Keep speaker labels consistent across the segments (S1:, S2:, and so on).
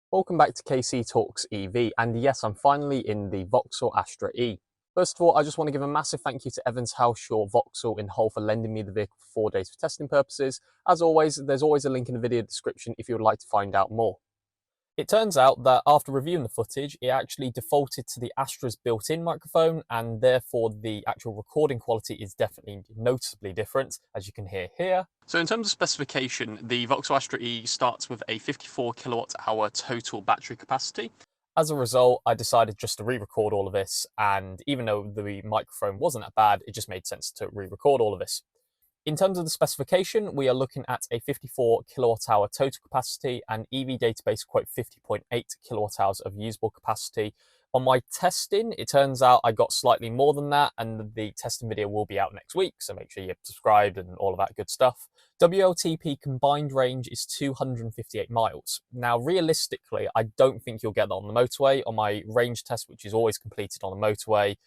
S1: Welcome back to KC Talks EV, and yes, I'm finally in the Vauxhall Astra E. First of all, I just want to give a massive thank you to Evans Halshaw Vauxhall in Hull for lending me the vehicle for 4 days for testing purposes. As always, there's always a link in the video description if you would like to find out more. It turns out that after reviewing the footage, it actually defaulted to the Astra's built-in microphone, and therefore the actual recording quality is definitely noticeably different, as you can hear here. So in terms of specification, the Vauxhall Astra E starts with a 54 kilowatt hour total battery capacity. As a result, I decided just to re-record all of this, and even though the microphone wasn't that bad, it just made sense to re-record all of this. In terms of the specification, we are looking at a 54 kilowatt hour total capacity, and EV database quote 50.8 kilowatt hours of usable capacity. On my testing, it turns out I got slightly more than that, and the testing video will be out next week, so make sure you're subscribed and all of that good stuff. WLTP combined range is 258 miles. Now, realistically, I don't think you'll get that on the motorway. On my range test, which is always completed on the motorway,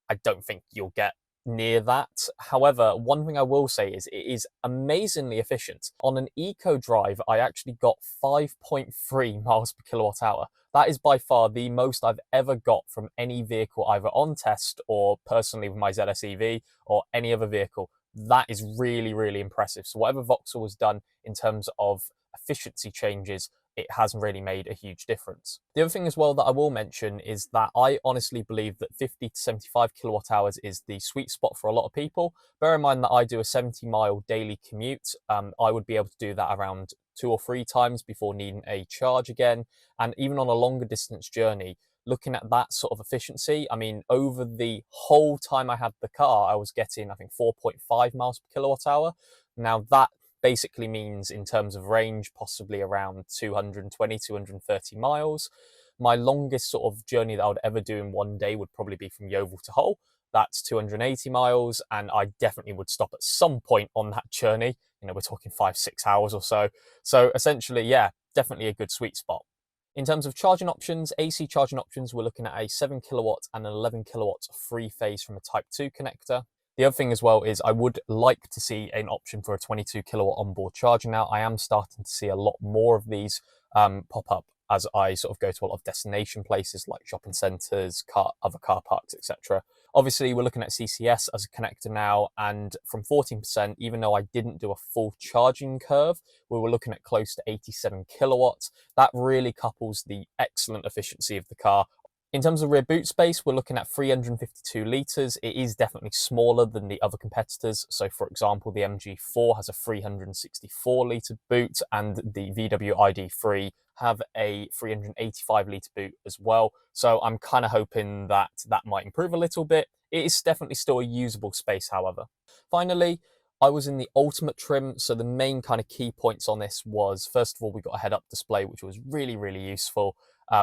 S1: I don't think you'll get near that. However, one thing I will say is it is amazingly efficient. On an eco drive, I actually got 5.3 miles per kilowatt hour. That is by far the most I've ever got from any vehicle, either on test or personally with my ZS EV or any other vehicle. That is really, really impressive. So whatever Vauxhall has done in terms of efficiency changes, it hasn't really made a huge difference. The other thing as well that I will mention is that I honestly believe that 50 to 75 kilowatt hours is the sweet spot for a lot of people. Bear in mind that I do a 70-mile daily commute. I would be able to do that around 2 or 3 times before needing a charge again. And even on a longer distance journey, looking at that sort of efficiency, I mean, over the whole time I had the car, I was getting, I think, 4.5 miles per kilowatt hour. Now that basically means in terms of range, possibly around 220, 230 miles. My longest sort of journey that I would ever do in one day would probably be from Yeovil to Hull. That's 280 miles, and I definitely would stop at some point on that journey. You know, we're talking 5, 6 hours or so. So essentially, yeah, definitely a good sweet spot. In terms of charging options, AC charging options, we're looking at a 7 kilowatt and an 11 kilowatt free phase from a Type 2 connector. The other thing as well is I would like to see an option for a 22 kilowatt onboard charger now. I am starting to see a lot more of these pop up as I sort of go to a lot of destination places like shopping centres, other car parks, etc. Obviously, we're looking at CCS as a connector now, and from 14%, even though I didn't do a full charging curve, we were looking at close to 87 kilowatts. That really couples the excellent efficiency of the car. In terms of rear boot space, we're looking at 352 litres. It is definitely smaller than the other competitors. So, for example, the MG4 has a 364 litre boot, and the VW ID3 have a 385 litre boot as well. So I'm kind of hoping that that might improve a little bit. It is definitely still a usable space, however. Finally, I was in the ultimate trim, so the main kind of key points on this was, first of all, we got a head-up display, which was really, really useful.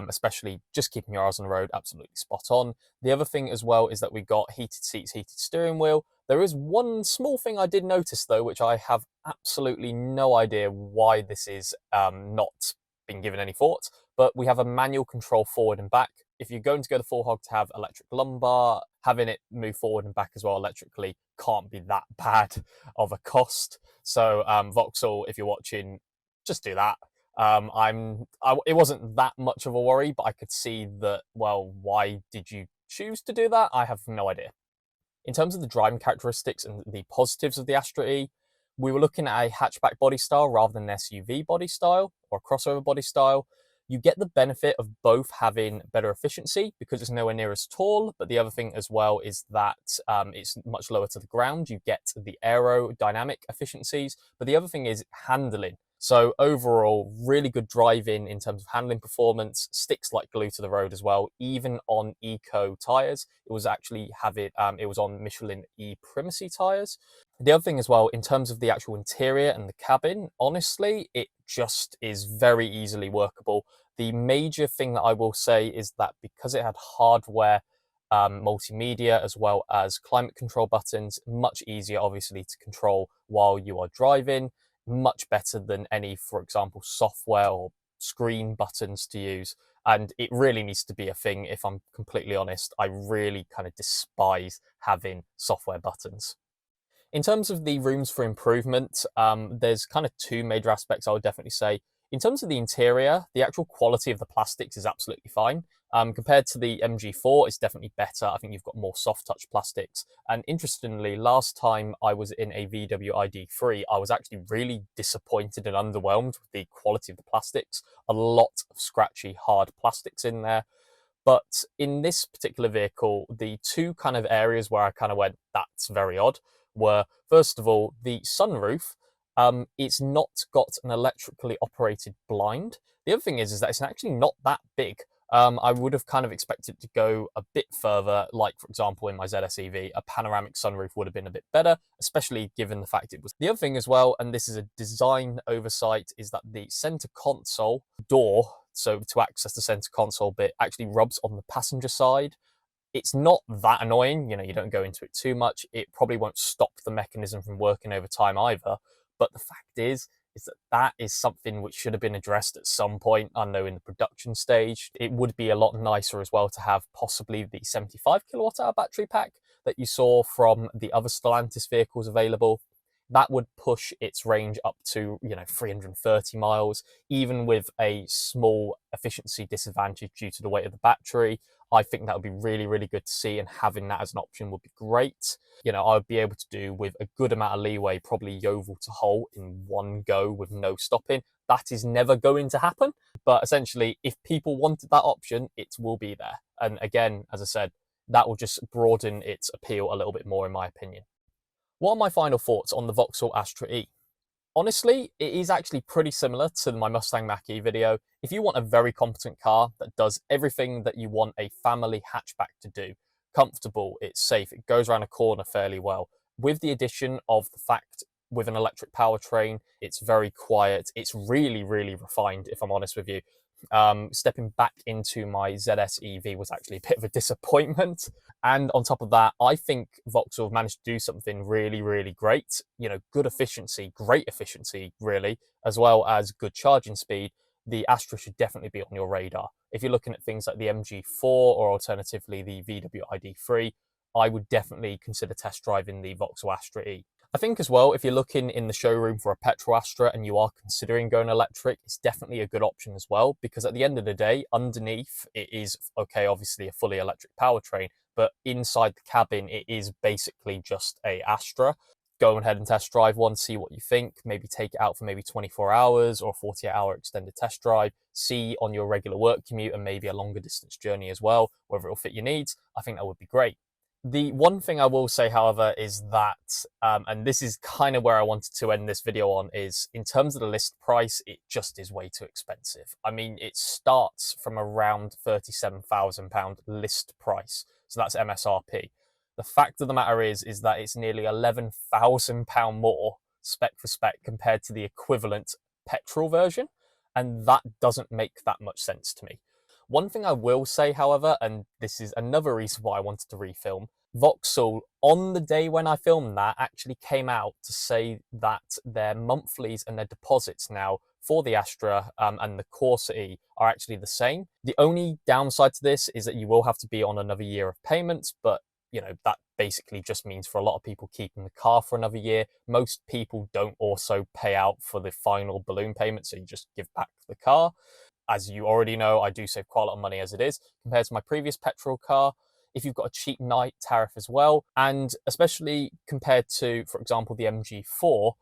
S1: Especially just keeping your eyes on the road, absolutely spot on. The other thing as well is that we got heated seats, heated steering wheel. There is one small thing I did notice though, which I have absolutely no idea why this is not being given any thought, but we have a manual control forward and back. If you're going to go the full hog to have electric lumbar, having it move forward and back as well electrically can't be that bad of a cost. So Vauxhall, if you're watching, just do that. It wasn't that much of a worry, but I could see that, well, why did you choose to do that? I have no idea. In terms of the driving characteristics and the positives of the Astra E, we were looking at a hatchback body style rather than an SUV body style or crossover body style. You get the benefit of both having better efficiency because it's nowhere near as tall, but the other thing as well is that it's much lower to the ground. You get the aerodynamic efficiencies, but the other thing is handling. So overall, really good driving in terms of handling performance, sticks like glue to the road as well, even on eco tyres. It was actually it was on Michelin E Primacy tyres. The other thing as well, in terms of the actual interior and the cabin, honestly, it just is very easily workable. The major thing that I will say is that because it had hardware, multimedia, as well as climate control buttons, much easier obviously to control while you are driving, much better than any, for example, software or screen buttons to use. And it really needs to be a thing, if I'm completely honest. I really kind of despise having software buttons. In terms of the rooms for improvement, there's kind of 2 major aspects I would definitely say. In terms of the interior, the actual quality of the plastics is absolutely fine. Compared to the MG4, it's definitely better. I think you've got more soft touch plastics. And interestingly, last time I was in a VW ID3, I was actually really disappointed and underwhelmed with the quality of the plastics. A lot of scratchy, hard plastics in there. But in this particular vehicle, the two kind of areas where I kind of went, that's very odd, were first of all, the sunroof. It's not got an electrically operated blind. The other thing is that it's actually not that big. I would have kind of expected to go a bit further, like for example in my ZS EV, a panoramic sunroof would have been a bit better, especially given the fact it was. The other thing as well, and this is a design oversight, is that the center console door, so to access the center console bit, actually rubs on the passenger side. It's not that annoying, you don't go into it too much. It probably won't stop the mechanism from working over time either. But the fact is that that is something which should have been addressed at some point, I know in the production stage. It would be a lot nicer as well to have possibly the 75 kilowatt hour battery pack that you saw from the other Stellantis vehicles available. That would push its range up to 330 miles, even with a small efficiency disadvantage due to the weight of the battery. I think that would be really, really good to see, and having that as an option would be great. I would be able to do with a good amount of leeway, probably Yeovil to Hull in one go with no stopping. That is never going to happen. But essentially, if people wanted that option, it will be there. And again, as I said, that will just broaden its appeal a little bit more, in my opinion. What are my final thoughts on the Vauxhall Astra E? Honestly, it is actually pretty similar to my Mustang Mach-E video. If you want a very competent car that does everything that you want a family hatchback to do, comfortable, it's safe, it goes around a corner fairly well, with the addition of the fact with an electric powertrain, it's very quiet, it's really, really refined, if I'm honest with you. Stepping back into my ZS EV was actually a bit of a disappointment. And on top of that, I think Vauxhall managed to do something really, really great. Good efficiency, great efficiency, really, as well as good charging speed. The Astra should definitely be on your radar. If you're looking at things like the MG4 or alternatively the VW ID3, I would definitely consider test driving the Vauxhall Astra E. I think as well, if you're looking in the showroom for a petrol Astra and you are considering going electric, it's definitely a good option as well, because at the end of the day, underneath it is, okay, obviously a fully electric powertrain, but inside the cabin, it is basically just a Astra. Go ahead and test drive one, see what you think, maybe take it out for maybe 24 hours or 48-hour extended test drive, see on your regular work commute and maybe a longer distance journey as well, whether it'll fit your needs. I think that would be great. The one thing I will say, however, is that, and this is kind of where I wanted to end this video on, is in terms of the list price, it just is way too expensive. I mean, it starts from around £37,000 list price. So that's MSRP. The fact of the matter is that it's nearly £11,000 more spec for spec compared to the equivalent petrol version. And that doesn't make that much sense to me. One thing I will say, however, and this is another reason why I wanted to refilm, Vauxhall, on the day when I filmed that, actually came out to say that their monthlies and their deposits now for the Astra and the Corsa E are actually the same. The only downside to this is that you will have to be on another year of payments, but that basically just means for a lot of people keeping the car for another year. Most people don't also pay out for the final balloon payment, so you just give back the car. As you already know, I do save quite a lot of money as it is compared to my previous petrol car. If you've got a cheap night tariff as well, and especially compared to, for example, the MG4,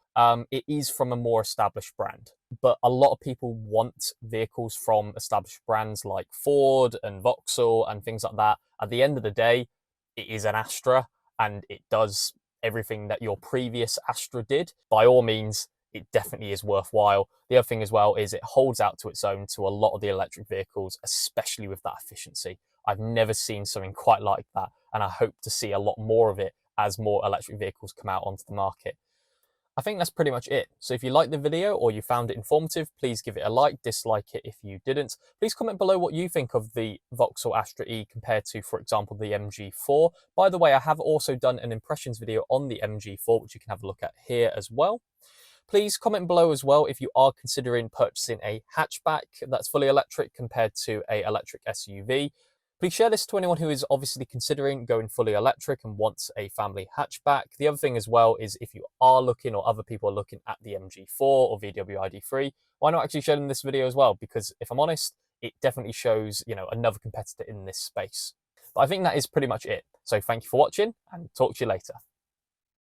S1: it is from a more established brand. But a lot of people want vehicles from established brands like Ford and Vauxhall and things like that. At the end of the day, it is an Astra and it does everything that your previous Astra did. By all means, it definitely is worthwhile. The other thing as well is it holds out to its own to a lot of the electric vehicles, especially with that efficiency. I've never seen something quite like that, and I hope to see a lot more of it as more electric vehicles come out onto the market. I think that's pretty much it. So if you liked the video or you found it informative, please give it a like, dislike it if you didn't. Please comment below what you think of the Vauxhall Astra E compared to, for example, the MG4. By the way, I have also done an impressions video on the MG4, which you can have a look at here as well. Please comment below as well if you are considering purchasing a hatchback that's fully electric compared to an electric SUV. Please share this to anyone who is obviously considering going fully electric and wants a family hatchback. The other thing as well is if you are looking, or other people are looking at the MG4 or VW ID3, why not actually show them this video as well? Because if I'm honest, it definitely shows, another competitor in this space. But I think that is pretty much it. So thank you for watching, and talk to you later.